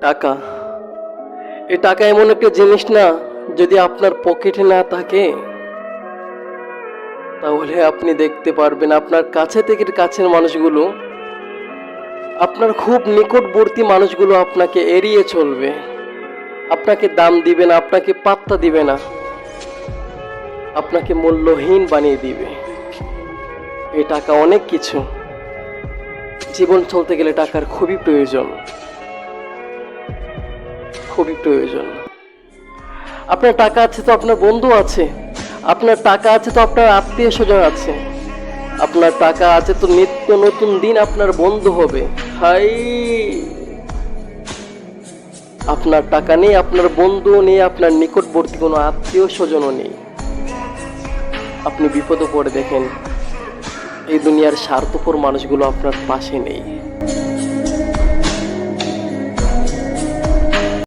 টাকা, এই টাকা এমন একটা জিনিস না, যদি আপনার পকেটে না থাকে তাহলে আপনি দেখতে পারবেন আপনার কাছে থেকে কাছের মানুষগুলো, আপনার খুব নিকটবর্তী মানুষগুলো আপনাকে এড়িয়ে চলবে, আপনাকে দাম দিবে না, আপনাকে পাত্তা দিবে না, আপনাকে মূল্যহীন বানিয়ে দিবে। এই টাকা অনেক কিছু, জীবন চলতে গেলে টাকার খুবই প্রয়োজন, খুবই প্রয়োজন। আপনার টাকা আছে তো আপনার বন্ধু আছে, আপনার টাকা আছে তো আপনার আত্মীয় স্বজন আছে, আপনার টাকা আছে তো নিত্য নতুন দিন আপনার বন্ধু হবে। হাই, আপনার টাকা নেই, আপনার বন্ধুও নেই, আপনার নিকটবর্তী কোনো আত্মীয় স্বজনও নেই। আপনি বিপদে পড়ে দেখেন এই দুনিয়ার স্বার্থপর মানুষগুলো আপনার পাশে নেই।